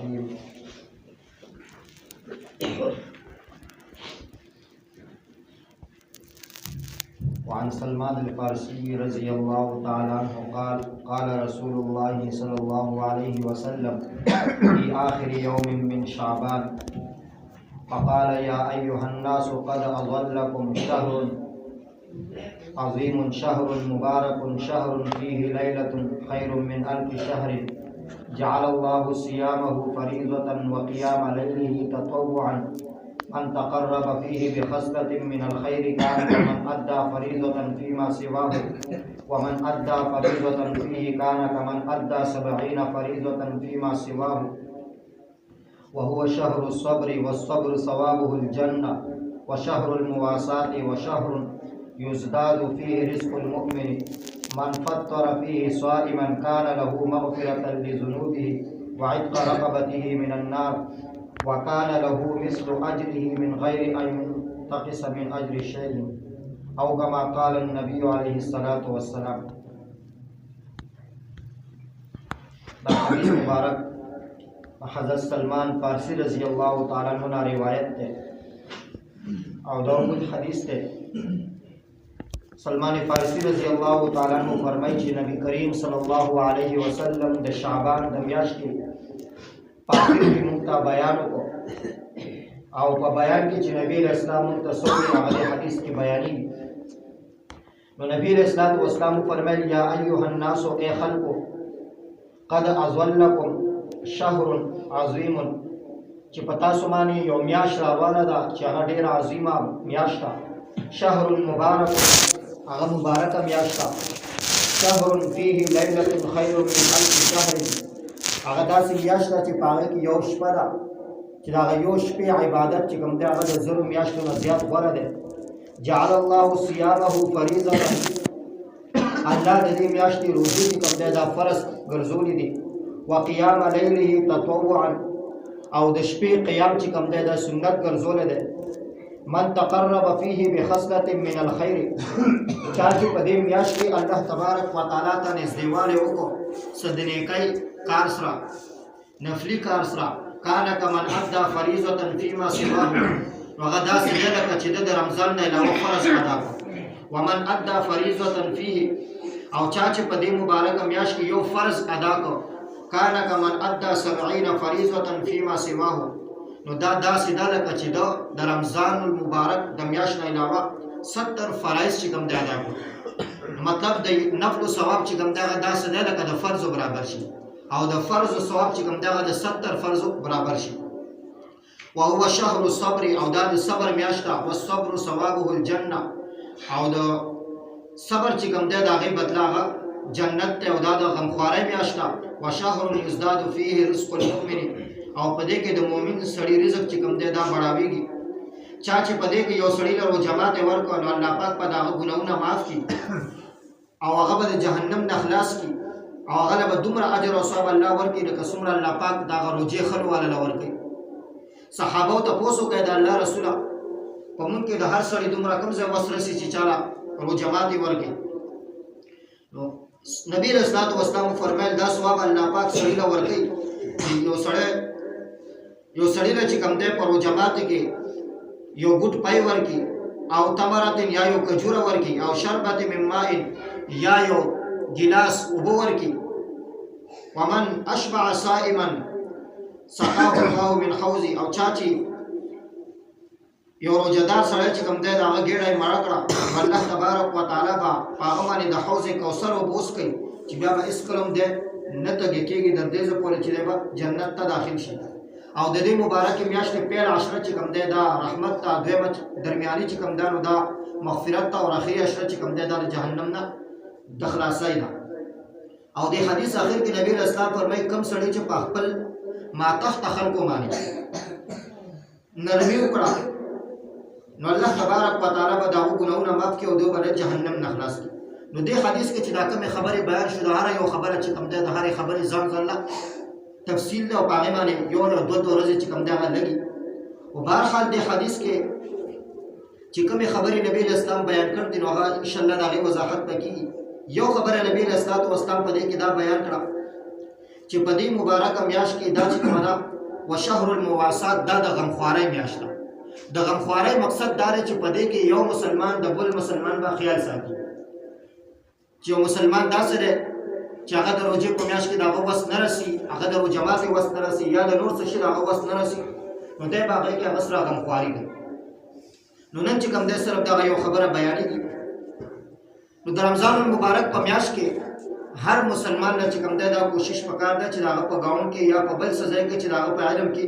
الرحيم. وعن سلمان الفارسي رضي الله تعالى عنه قال قال رسول الله صلى الله عليه وسلم في آخر يوم من شعبان فقال يا أيها الناس قد أظلكم شهر عظيم شهر مبارك شهر فيه ليلة خير من 1000 شهر جعل الله صيامه فريضة وقيام ليله تطوعا من تقرب فيه بخصلة من الخير كان كمن أدى فريضة فيما سواه ومن أدى فريضة فيه كان كمن أدى 70 فريضة فيما سواه وهو شهر الصبر والصبر ثوابه الجنة وشهر المواساة وشهر يزداد فيه رزق المؤمن من فطر فيه صائما كان له مغفرة لذنوبه وعتق رقبته من النار وكان له مثل أجره من غير أن ينتقص من أجر شيء أو كما قال النبي عليه الصلاة والسلام. حدیث مبارک حضرت سلمان فارسی رضی اللہ تعالیٰ عنہ روایت تے اور داود حدیث تے. سلمان فارسی رضی اللہ تعالیٰ عنہ فرمائی چې نبی کریم صلی الله علیه وسلم د شعبان د میاشتې په اخر کې موږ ته بیان وکړو او په بیان کې چې نبی علیہ السلام موږ ته څه ویل هغه حدیث کې بیانېږي. نو نبی علیہ الصلوۃ والسلام فرمایل یا ایها الناس ای خلقو قد اظلکم شهر عظیم چې په تاسو باندې یو میاشت روانه ده چې هغه ډېره عظیمه میاشت ده. شهر مبارک هغه مبارکه میاشت ده. شهر فيه لیلة خیر من 1000 شهر هغه داسې میاشت ده چې په هغه کې یو شپه ده چې د هغه یو شپې عبادت چې کوم دی هغه د زرو میاشتو نه زیات غوره دی. جعل الله صیامه فریضة الله د دې میاشتې روزې چې کوم دی دا فرض ګرځولي دي. وقیام لیله تطوعا او د شپې قیام چې کوم دی دا سنت ګرځولی دی. من تقرب فيه بخصلة من الخير چا چې په دې میاشت کې الله تبارک وتعالی ته نږدېوالی وکړو څه د نیکۍ کار سره نفلي کار سره کان کمن ادى فریضة فيما سواه نو هغه داسې دی لکه چې د رمضان نه علاوه فرض ادا کړو. ومن ادى فریضة فيه او چا چې په دې مبارکه میاشت کې یو فرض ادا کړو کان کمن ادى 70 فریضة فيما سواه نو دا داسې ده لکه چې د رمضان المبارک د میاشت نه علاوه 70 فرایض چې کوم دی ادا کړو. مطلب د نفل ثواب چې کوم دی هغه داسې دی لکه د فرض برابر شي او د فرض ثواب چې کوم دی هغه د 70 فرض برابر شي. وهو شهر الصبر او دا د صبر میاشت ده. والصبر ثوابه الجنه او د صبر چې کوم دی د هغې بدله هغه جنت دی او دا د غمخوارۍ میاشت ده. وشهر یزداد فيه رزق المؤمن او په دې کې د مؤمن سړي رزق چې کوم دی دا بړاویږي. چا چې په دې کې یو سړي له جماعت ورکړو نو الله پاک په هغه ګناهونه معاف کړي او هغه به د جهنم نه خلاص کړي او هغه به دومره اجر او ثواب الله ورکړي لکه څومره الله پاک د هغه روجې خلو والا ورکړي. صحابو ته پوښتنه وکړه د الله رسوله په موږ کې د هر سړي دومره کوم ځای وس رسي چې چاله رو جماعت ورکړي. نو نبی رسول الله والسلام فرمایل دا ثواب الله پاک سړي له ورکړي. یو سړی له چې کوم دی په جماعت کې یو ګوټ پای ورکړي او تمرات یا یو کجوره ورکړي او شربت من ماء یا یو ګلاس اوبه ورکړي. ومن اشبع صائما سقاه الله من حوض او چا چې یو روزدار سړی چې کوم دی د هغه ګېډه یې مړه کړه الله تبارک وتعالی به په هغه باندې د حوض کوثر اوبه وڅښي چې بیا به هېڅ کله هم دی نه تږی کېږي تر دې ځای پورې چې دی به جنت ته داخل شي. او د دې مبارکې میاشتې پیل عشره چې کوم دی دا رحمت ته، دویمه درمیاني چې کوم دی نو دا مغفرت ته، او اخري عشره چې کوم دی دا د جهنم نه د خلاصۍ ده. او د حدیث اخر کې نبی رسول الله فرمایي کوم سړی چې په خپل ماتحت خلکو باندې نرمي وکړه نو الله تبارک وتعالی به د هغو ګناهونه معاف کړي او دوی به د جهنم نه خلاص کړي. نو دې حدیث کې چې دا کومې خبرې بیان شو د هره یو خبره چې کوم دی د هرې خبرې ځان ځانله تفصیل ده او په هغې باندې یو نه دوه ورځې چې کوم دی هغه لګي. او بهرحال دې حدیث کې چې کومې خبرې نبي علیه السلام بیان کړ دي نو هغه انشاءالله د هغې وضاحت به کېږي. یو خبره نبی علیه السلام په دې کې دا بیان کړه چې په دې مبارکه میاشت کې دا چې کومه ده وشهر المواسات دا د غمخوارۍ میاشت ده. د غمخوارۍ مقصد دا دی چې په دې کې یو مسلمان د بل مسلمان به خیال ساتي چې یو مسلمان داسې دی چې هغه د روژې په میاشت کې د هغه وس نه رسي، هغه د روژه ماتۍ وس نه رسي یا د نور څه شي د هغه وس نه رسي، نو دی به هغې کې هغه سره غمخواري کوي. نو نن چې کوم دی صرف دغه یو خبره بیانېږي. نو د رمضان المبارک په میاشت کې هر مسلمان له چې کوم دی دا کوشش پکار ده چې د هغه په ګاونډ کې یا په بل څه ځای کې چې د هغه په علم کې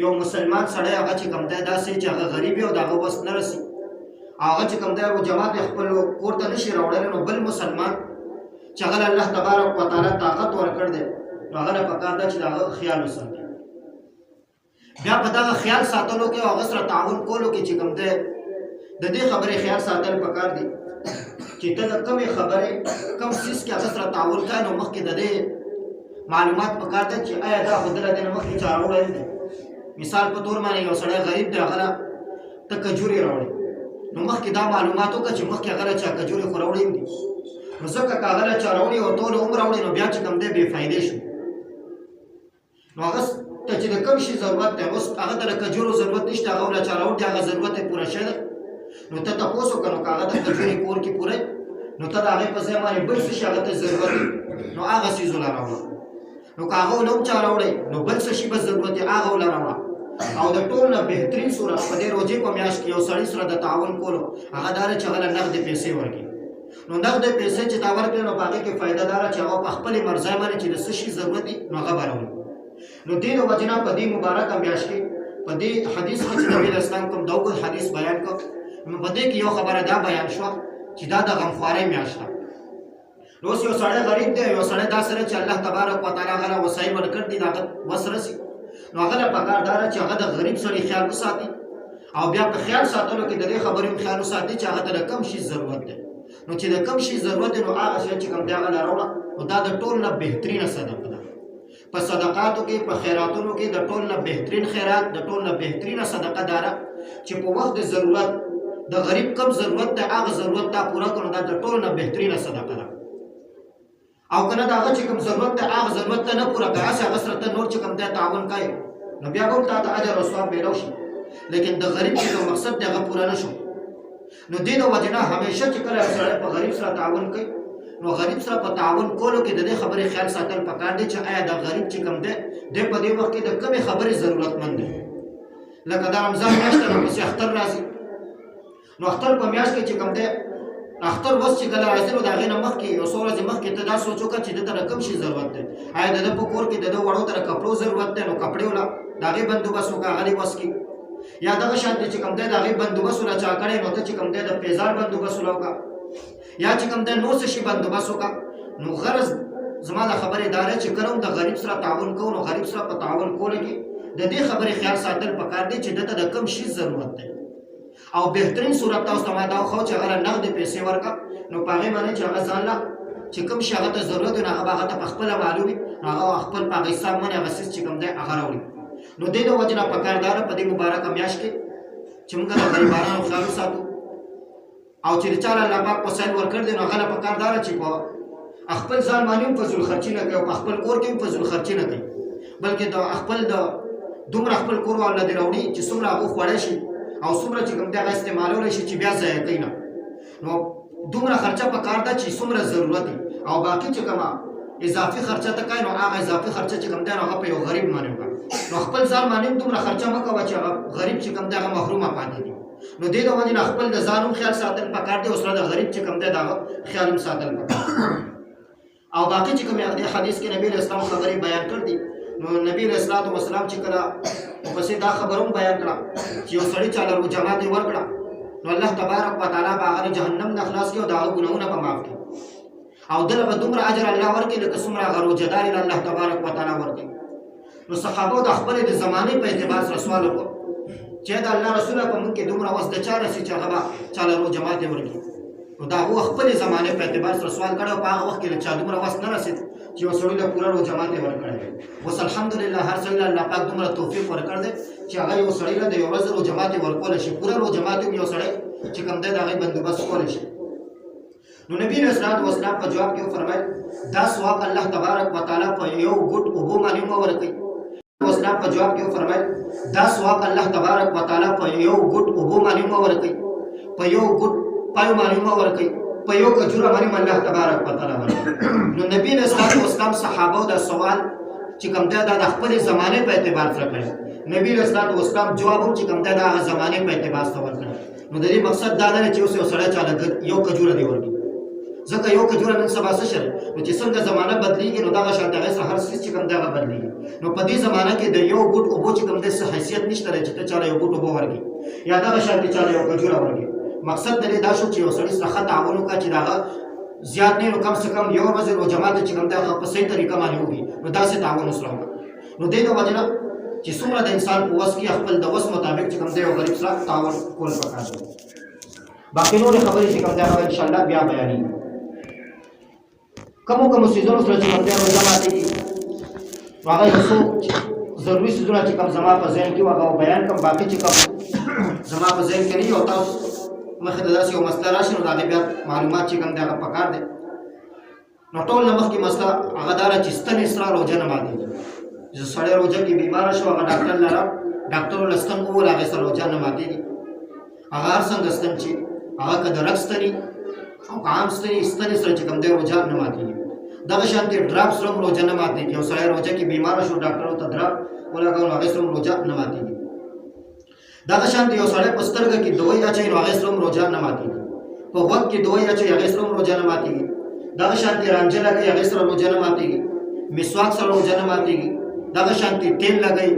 یو مسلمان سړی هغه چې کوم دی داسې چې هغه غریب وي او د هغه وس نه رسي، هغه چې کوم دی روژه ماتې خپل کور ته نشي راوړلی، نو بل مسلمان چې هغه الله تبارک وتعالی طاقت ورکړ دی نو هغه له پکار ده چې د هغه خیال وساتي. بیا په دغه خیال ساتلو کې او هغه سره تعاون کولو کې چې کوم دی د دې خبرې خیال ساتل پکار دي چې ته د کومې خبرې کوم څیز کې هغه سره تعاون کوې نو مخکې د دې معلومات پکار ده چې آیا دا خو د دې نه مخکې چا راوړی دی. مثال په طور باندې یو سړی غریب دی، هغه ته کجورې راوړي، نو مخکې دا معلومات وکړه چې مخکې هغه چا کجورې خو راوړي دي، نو ځکه که هغه چا راوړي او ټول عمر راوړي نو بیا چې کوم دی بې فایدې شو. نو هغه ته چې د کوم شي ضرورت دی، اوس هغه ته د کجورو ضرورت نشته، هغه له چا راوړي هغه ضرورت یې پوره شوی دی، نو ته تپوس وکړه نو که هغه د کجورې کور کې پوره نو ته د هغې په ځای باندې بل څه شي هغه ته ضرورت دی نو هغه څیز وله راوړه. نو که هغه ونه هم چا راوړی نو بل څه شي به ضرورت دی هغه وله راوړه. او د ټول نه بهترین صورت په دې روژې په میاشت کې یو سړي سره د تعاون کولو هغه دا دی چې هغه له نغدې پیسې ورکړي. نو نغدې پیسې چې تا ورکړې نو په هغې کې فایده دا ده چې هغه په خپلې مرضۍ باندې چې د څه شي ضرورت دي نو هغه به راوړي. نو دې د وجې نه په دې مبارکه میاشت کې په دې حدیث کې چې نبي اسلام کوم د اوږد حدیث بیان کړ، نو په دې کې یو خبره دا بیان شوه چې دا د غمخوارۍ میاشت ده. نو اوس یو سړی غریب دی، یو سړی داسې دی چې الله تبارک وتعالی هغه له وسایل ورکړي دي د هغه وس رسي، نو هغه له پکار دا ده چې هغه د غریب سړي خیال وساتي او بیا په خیال ساتلو کې د دې خبرې هم خیال وساتي چې هغه ته د کوم شي ضرورت دی. نو چې د کوم شي ضرورت دی نو هغه شی چې کوم دی هغه له راوړه، نو دا د ټول نه بهترینه صدقه ده. په صدقاتو کې په خیراتونو کې د ټول نه بهترین خیرات د ټول نه بهترینه صدقه دا ده چې په وخت د ضرورت د غریب کم ضرورت دی هغه ضرورت تا پوره کړو، دا د ټول نه بهترینه صدقه ده. او کنه دا هغه چې کوم ضرورت دی هغه ضرورت ته نه پوره کوې، هسې هغه سره ته نور چې کوم دی تعاون کوې نو بیا به هم تا ته اجر او ثواب میلاو شي، لیکن د غریب چې کوم مقصد دی هغه پوره نه شو. نو دې د وجې نه همیشه چې کله یو سړی په غریب سره تعاون کوي نو غریب سره په تعاون کولو کې د دې خبرې خیال ساتل پکار دی چې آیا د غریب چې کوم دی دی په دې وخت کې د کومې خبرې ضرورتمند دی. لکه دا رمضان میاشت ده نو پسې اختر راځي، نو اختر په میاشت کې چې کوم دی اختر وس چې کله راځي نو د هغې نه مخکې یو څو ورځې مخکې ته دا سوچ وکړه چې ده ته د کوم شي ضرورت دی. آیا د ده په کور کې د ده وړو ته د کپړو ضرورت دی نو کپړې وله د هغې بندوبست وکړه هغه دې وس کړي، یا دغه شان دی چې کوم دی د هغې بندوبست وله چا کړی نو ته چې کوم دی د پیزار بندوبست وله وکړه، یا چې کوم دی نور څه شي بندوبست وکړه. نو غرض زما د خبرې دا دی چې کله هم د غریب سره تعاون کوو نو غریب سره په تعاون کولو کې د دې خبرې خیال ساتل پکار دی چې ده ته د کوم شي ضرورت دی. او بهترین صورت تاسو ته ما دا وښود چې هغه له نغدې پیسې ورکړه، نو په هغې باندې چې هغه ځان له چې کوم شي هغه ته ضرورت وي نو هغه به هغه ته پخپله معلوم وي، نو هغه خپل په هغه حساب باندې هغه څیز چې کوم دی هغه راوړي. نو دې د وجې نه پکار دا ده په دې مبارکه میاشت کې چې موږ د غریبانو خیال وساتو، او چې د چا له الله پاک وسایل ورکړي دي نو هغه له پکار دا ده چې په خپل ځان باندې هم فضول خرچي نه کوي او په خپل کور کې هم فضول خرچي نه کوي، بلکې د خپل د دومره خپل کور والا دې راوړي چې څومره هغه خوړی شي او څومره چې کوم دی هغه استعمالولی شي چې بیا ضایع کوي نه. نو دومره خرچه پکار ده چې څومره ضرورت وي، او باقي چې کومه اضافي خرچه ته کوي نو هغه اضافي خرچه چې کوم دی نو هغه په یو غریب باندې وکړه. نو خپل ځان باندې هم دومره خرچه مه کوه چې هغه غریب چې کوم دی هغه محرومه پاتې دي. نو دې د وجې نه خپل د ځان هم خیال ساتل پکار دی او سره د غریب چې کوم دی د هغه خیال هم ساتل پکار دی. او باقي چې کوم دې حدیث کې نبي اسلام خبرې بیان کړ دي، نو نبی علیه الصلاۃ والسلام چې کله پسې دا خبره هم بیان کړه چې یو سړي چا له روژه ماتې ورکړه نو الله تبارک وتعالی به هغه له جهنم نه خلاص کړي او د هغه ګناهونه به معاف کړي، او دله به دومره اجر الله ورکړي لکه څومره هغه روژهدار یې الله تبارک وتعالی ورکړي. نو صحابو د خپلې د زمانې په اعتبار سره سوال وکړو چې د الله رسوله په موږ کې دومره وس د چا رسي چې هغه به چا له روژه ماتې ورکړي. نو دا هغه خپلې زمانې په اعتبار سره سوال کړی او په هغه وخت کې له چا دومره وس نه رسېد چې یو سړي له پوره روژه ماتې ورکړی. اوس الحمدلله هر سړي له الله پاک دومره توفیق ورکړ دی چې هغه یو سړي له د یو ورځ روژه ماتې ورکولی شي، پوره روژه ماتې هم یو سړی چې کوم دی د هغې بندوبست کولی شي. نو نبی رسول الله په جواب کې فرمایي دا ثواب الله تبارک وتعالى په یو ګډ اوبو باندې مور کوي. وسنا په جواب کې فرمایي دا ثواب الله تبارک وتعالى په یو ګډ اوبو باندې مور کوي، په یو ګډ پایو باندې مور کوي، په یو کجوره باندې الله تبارک وتعالى ورکوي. نو نبی رسول الله صحابه دا سوال چې کوم دا د خپل زمانه په اعتبار سره کړی. نبی رسول الله جواب چې کوم دا د زمانه په اعتبار سره ورکړي. نو د دې مقصد دا نه چې اوس یو سړی چاله یو کجوره دی ورکړي، ځکه یو کجوره نن سبا څه شي نو چې څنګه زمانه بدلیږي نو دغه شان دغه هر څه چې کوم دا بدلیږي. نو په دې زمانه کې د یو ګډ اوبو چې کوم د حیثیت نشته چې ته چاله یو ګډ اوبو ورکړي یا دغه شان چاله یو کجوره ورکړي. مقصد د دې دا شو چې یو سړی سره خط تعاون وکړي چې دغه زیات نه نو کم سے کم یو ورځ او جماعت چې کوم دا په صحیح طریقه باندې وږي نو دا سه تعاون سره نو دې د وجنه چې څومره د انسان په وس کې خپل د وس مطابق چې کوم دی یو غریب سره تعاون کول پکار دی. باقي نور خبرې چې کوم دا ان شاء الله بیا بیانې کوم سيزونو سره چې کوم دی جماعت کې هغه یو څو ضروري سيزونه چې کوم زما په ذهن کې واغه بیان کوم. باقي چې کوم زما په ذهن کې نه یو تاسو مخه داسې یو مسله راشي نو دا بیا معلومات چې کوم دا پکار دي. نو ټول نمخ کې مسله هغه دار چې ستنې سره روزه نه ماتي چې سړی روزه کې بیمار شو هغه ډاکټر لاره ډاکټر لستن کو راغی سره روزه نه ماتي هغه څنګه ستن چې هغه کده رښتنی او عام ستنې سره چې کوم دی روزه نه ماتي. دغه شانتي ډراپ سره روزه نه ماتي. یو سړی روزه کې بیمار شو ډاکټر ته ډراپ ولګاو هغه سره روزه نه ماتي. دغه شانتي یو سړی په سترګه کې دوی اچي نو هغه سره روزه نه ماتي. په وخت کې دوی اچي هغه سره روزه نه ماتي. دغه شانتي رانجه لګي هغه سره روزه نه ماتي. مسواک سره روزه نه ماتي. دغه شانتي تیل لګي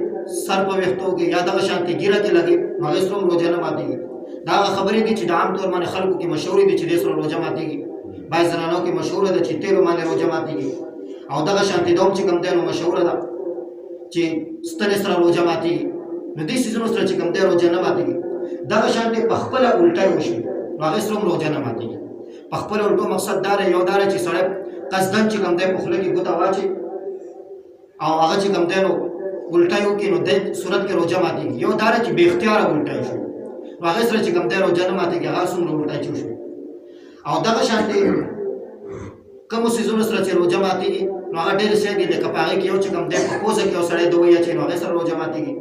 سر په وختو کې یا دغه شانتي ګیره کې لګي هغه سره روزه نه ماتي. دا خبرې دي چې د عام طور باندې خلکو کې مشهور دي چې د سره روزه ماتيږي. بعض زنانو کې مشهور ده چې تیل باندې روزه ماتيږي او دغه شانتي دوم چې کوم دی نو مشهور ده چې ستنې سره روزه ماتيږي. نو دې سيزونو سره چې کوم دی روزه نه ماتيږي. دغه شانتي په خپل الټای وشي نو هغه سره روزه نه ماتيږي. په خپل الټو مقصد دا یو دار چې سره قصدن چې کوم دی په خله کې ګوتا واچي او هغه چې کوم دی نو الټایو کې نو د صورت کې روزه ماتيږي. یو دار چې به اختیار الټای شي هغه سره چې کوم دی روزه نه ماتيږي هغه سره الټای شي. او دغه شانتي کوم سيزونو سره چې روزه ماتيږي نو هغه ډېر څه دي لکه پاره کې یو چې کوم دی په کوزه کې اوسړې دوی چې نو هغه سره روزه ماتيږي.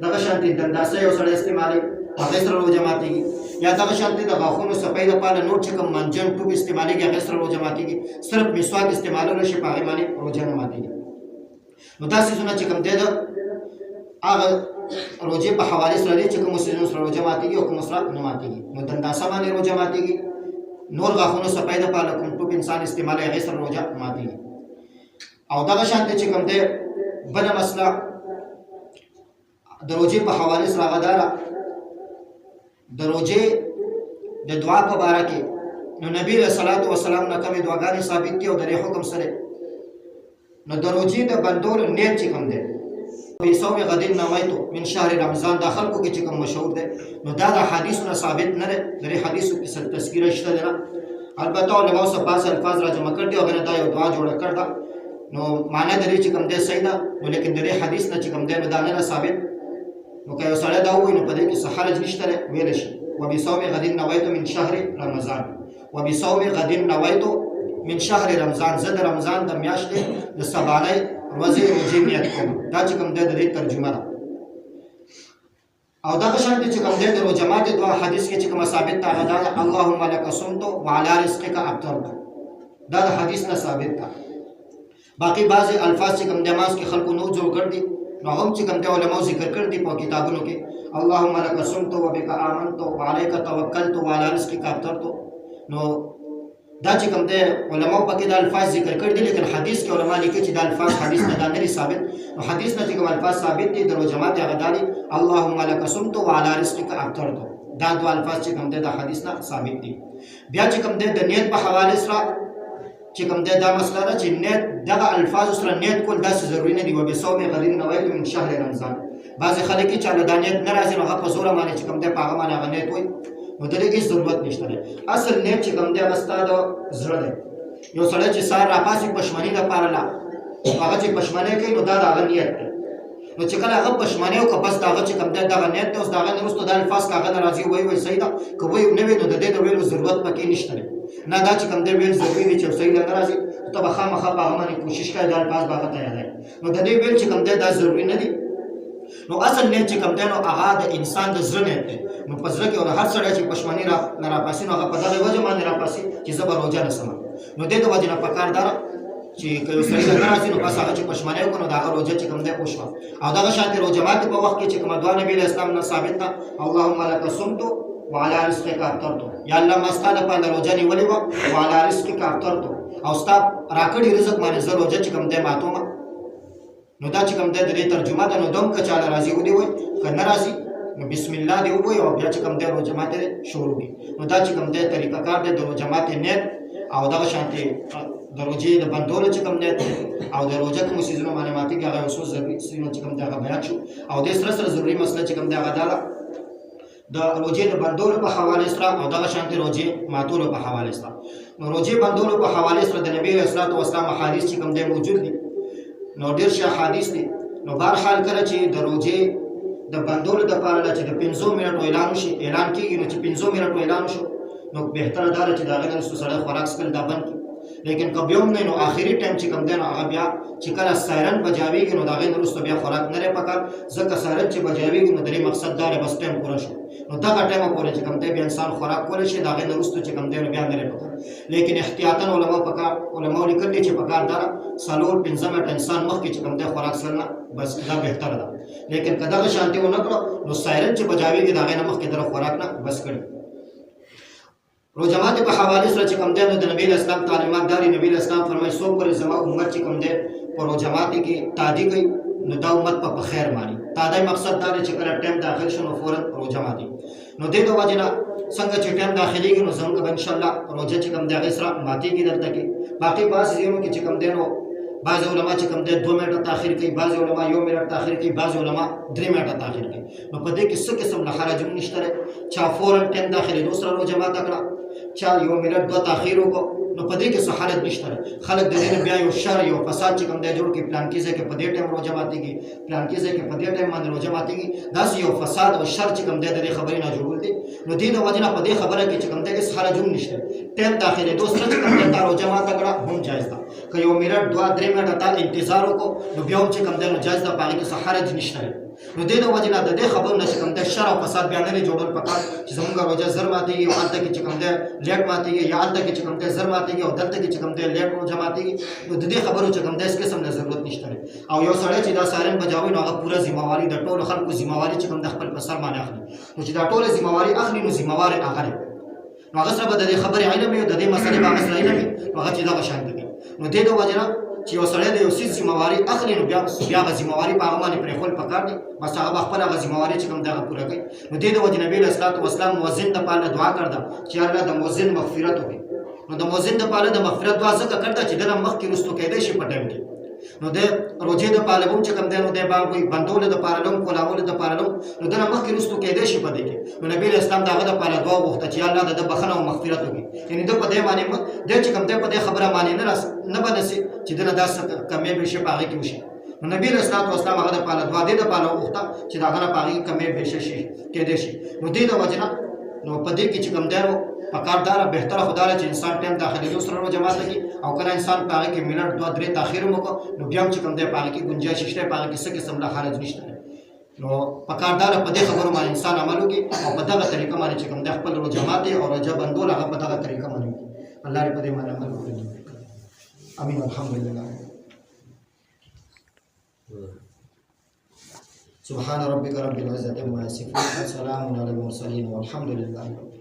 دغه شانتي دنداسه یو سره استعمالي هغه سره روزه ماتيږي. یا دغه شانتي د غاښونو صفای لپاره نور چې کوم منجن ټوب استعمالي هغه سره روزه ماتيږي. صرف مسواک استعمالول شي په هغه باندې روزه نه ماتيږي. نو دا سيزونه چې کوم دی دا هغه روزه په حواله سره چې کوم سيزونه سره روزه ماتيږي او کوم سره نه ماتيږي. نو دنداسه باندې روزه ماتيږي. نور غاښونو صفای لپاره کوم ټوب انسان استعمالي هغه سره روزه ماتيږي. او دغه شانتي چې کوم دی بل مسله د روزه په حواله سره غداره د روزه د دعا په اړه کې نو نبی رسول الله والسلام نه کومه دعاګانې ثابت دي او د حکم سره نو د روزه د بندول نیت چې کوم دی په صوم غدین نوایتو من شهر رمضان داخل کو کې چې کوم مشهور دی نو دا د حدیثونو ثابت نه دی. د حدیثو کې څه تذکرہ شته نه. البته علماء سره بعض الفاظ را جمع کړي او غره دا یو دعا جوړ کړه نو معنا د دې چې کوم دی صحیح ده نو لیکن د حدیث نه چې کوم دی دا نه ثابت. نو که یو سړی دا وایي نو په دې کې څه حرج نشته ویل شي. وبصوم غد نویت من شهر رمضان وبصوم غد نویت من شهر رمضان زه د رمضان د میاشتې د سبانه ورځې روزه نیت کوم. دا چې کوم دی د دې ترجمه ده. او دغه شان چې کوم دی د روزه ماتي دعا حدیث کې چې کوم ثابت ده دا اللهم لك صمت وعلى رزقك افطرت دا د حدیث نه ثابت ده. باقي بعضي الفاظ چې کوم د ماس کې خلکو نو جوړ کړ دي نو هم چې کوم د علماء ذکر کړ دي په کتابونو کې اللهم لك صمت وبك آمنت وعليك توكلت وعلى رزقك افطرت. نو دا چې کوم د علماء په کې د الفاظ ذکر کړ دي لیکن حدیث کې علماء لیکي چې د الفاظ حدیث نه نه ثابت. نو حدیث نه چې کوم الفاظ ثابت دي د روزه ماتي هغه دي اللهم لك صمت وعلى رزقك افطرت. دا دوه الفاظ چې کوم د حدیث نه ثابت دي. بیا چې کوم د نیت په حواله سره چې کوم دا مسله ده چې نیت دغه الفاظ سره نیت کول داسې ضروري نه دي. وبصوم غد نویت من شهر رمضان بعض خلک چې د نیت نه راځي نو هغه په زور باندې چې کوم د پاغه باندې هغه نیت وي نو د دې هیڅ ضرورت نشته. اصل نیت چې کوم د استاد زړه ده. یو سړی چې سار راپاسي پښمنۍ د پاره لا هغه چې پښمنۍ کوي نو دا د نیت ده. نو چې کله هغه پښمنۍ او کپس دغه چې کوم دغه نیت ته اوس دغه نرسته د الفاظ کاغه ناراضي وای صحیح ده کوي نو نو د دې د ویلو ضرورت پکې نشته. نه دا چې کوم دی ویل ضروري دي چې صحیح نه راځي ته به خامخا په هغه باندې کوشش کوې دا الفاظ به هغه ته یادوې نو د دې ویل چې کوم دی دا ضروري نه دي نو اصل نیت چې کوم دی نو هغه د انسان د زړه نیت دی نو په زړه کې او د هر سړی چې پښمني نه راپاسي نو هغه په دغه وجه باندې راپاسي چې زه به روژه نیسم نو دې د وجې نه پکار ده چې که یو سړي ته نه راځي نو بس هغه چې پښمنۍ وکړو نو د هغه روژه چې کوم دی وشوه او دغه شانتې روژه ماتې په وخت کې چې کومه دعا نبي علیه السلام نه ثابت ده اللهم لک صمت وعلى رزقك افطرت یا الله ما ستا دپاره روژه نیولې وه وعلى رزقك افطرت او ستا راکړي رزق باندې زه روژه چې کوم دی ماتوم نو دا چې کوم دی د دې ترجمه ده نو دوم که چاله راځي ودې وایي که نه راځي نو بسم الله دې ووایي او بیا چې کوم دی روژه ماتې شروع کړي نو دا چې کوم دی طریقه کار دی د روژه ماتې نیت او دغه شانتې د روژې د بندولو چې کوم نیت او د روژه کومو څیزونو باندې ماتېږي هغه یو څو ضروري څیزونه چې کوم دی هغه بیان شو او دې سره سره ضروري مسله چې کوم دی هغه دا ده د روژې د بندولو په حوالې سره او دغه شانتې روژې ماتولو په حوالې سره نو روژې بندولو په حوالې سره د نبي علیه الصلاة والسلام احادیث چې کوم دی موجود دي نو ډېر ښه احادیث دي نو بهرحال کله چې د روژې د بندولو دپاره چې د 5 منټو اعلان وشي اعلان کېږي نو چې 5 منټو اعلان وشو نو بهتره دا ده چې د هغې نه وروسته سړی خوراک څښل دا بند کړي لیکن که بیا هم نه نو آخري ټایم چې کوم دی نو هغه بیا چې کله سایرن بجاویږي نو د هغې نه وروسته بیا خوراک نه دی پکار ځکه سایرن چې بجاویږي نو د دې مقصد دا دی بس ټایم پوره شو نو دغه ټایمه پورې چې کوم دی بیا انسان خوراک کولی شي د هغې نه وروسته چې کوم دی نو بیا نه دی پکار لیکن احتیاطاً علماو لیکلي چې پکار دا 4-5 منټه انسان مخکې چې کوم دی خوراک څښل نه بس دا بهتره ده لیکن که دغه شانتې ونه کړو نو سایرن چې بجاویږي د هغې نه مخکې دغه خوراک نه بس کړي روژه ماتې په حوالې سره چې کوم دی نو د نبي علیه السلام تعلیمات دا دي نبي علیه السلام فرمایي څوک پورې زما امت چې کوم دی په روژه ماتې کې تادي کوي نو دا امت په خیر ماني تادی مقصد دا دی چې کله ټایم داخل شو نو فوراً روژه ماتي نو دې د وجې نه څنګه چې ټایم داخلېږي نو زموږ به انشاءالله روژه چې کوم دی هغې سره ماتېږي دلته کې باقي بعضې ځایونو کې چې کوم دی نو بعض علما چې کوم دی 2 منټه تاخیر کوي بعض علما 1 منټ تاخیر کوي بعض علما 3 منټه تاخیر کوي نو په دې کې څه قسم له حرج هم نشته دی چا فوراً ټایم داخلېدو سره روژه ماته کړه چا 1 منټ 2 تاخیر وکړو نو په دې کې څه حالت نشته خلک د دې نه بیا یو شر یو فساد چې کوم دی جوړ کړي پلان کې ځای کې په دې ټایم روژه ماتېږي پلان کې ځای کې په دې ټایم باندې روژه ماتېږي داسې یو فساد او شر چې کوم دی د دې خبرې نه جوړول دي نو دې د وجې نه په دې خبره کې چې کوم دی هېڅ حرج هم نشته ټایم داخلېدو سره چې کوم دی تا روژه ماته کړه هم جایز ده که 1 منټ 2-3 منټه تا انتظار وکړو نو بیا هم چې کوم دی نو جایز ده په هغې کې څه حرج نشته نو دې د وجې نه د دې خبرو نه چې کوم دی شر او فساد بیا نه دی جوړول پکار چې زموږ روژه زر ماتېږي او هلته کې چې کوم دی لیټ ماتېږي یا هلته کې چې کوم دی زر ماتېږي او دلته کې چې کوم دی لیټ روژه ماتېږي نو د دې خبرو چې کوم دی هېڅ قسم نه ضرورت نشته او یو سړی چې دا سایرن بجاوي نو هغه پوره ذمهواري د ټولو خلکو ذمهواري چې کوم د خپل په سر باندې اخلي نو چې دا ټوله ذمهواري اخلي نو ذمهوار هغه دی نو هغه سره به د دې خبرې علم وي او د دې مسلې به هغه سره علم وي نو هغه چې دغه شانتې کوي نو دې د وجې نه چې یو سړی د یو څیز ذمهواري اخلي نو بیا هغه ذمهواري په هغه باندې پرېښول پکار دي بس هغه به خپل هغه ذمهواري چې کوم دی هغه پوره کوي نو دې د وجې نبي علیه الصلاة والسلام مؤذن دپاره دعا کړده چې الله د مؤذن مغفرت وکړي نو د مؤذن دپاره د مغفرت دعا ځکه کړده چې دنه مخکې وروستو کیدی شي په ټایم کې نو د روژې دپاره به هم چې کوم دی نو دی به وایي بندولو دپاره لم کولولو دپاره لم نو دنه مخکې وروستو کیدی شي په دې کې نو نبي علیه السلام د هغه دپاره دعا وغوښته چې الله د ده بښنه او مغفرت وکړي یعنې ده په دې باندې دی چې کوم دی په دې خبره باندې نه به نسي چې دنه دا څه کمی به شي په هغې کې وشي نو نبي علیه الصلاة والسلام هغه دپاره دعا دې دپاره وغوښته چې د هغه نه په هغې کې کمی به شي کیدی شي نو دې د وجې نه نو په دې کې چې کوم دی نو پکار دا ده بهتره خو دا ده چې انسان ټایم داخلېدو سره روژه ماته کړي او کله انسان په هغې کې منټ 2-3 تاخیر هم وکړو نو بیا هم چې کوم دی په هغې کې ګنجایش شته په هغې کې څه قسم له حرج نشته نو پکار دا ده په دې خبرو باندې انسان عمل وکړي او په دغه طریقه باندې چې کوم دی خپل روژه ماتې او روژه بندول هغه په دغه طریقه باندې وکړي الله دې په دې باندې عمل وکړي امین الحمدلله سبحان ربك رب العزة عما يصفون وسلام على المرسلين والحمد لله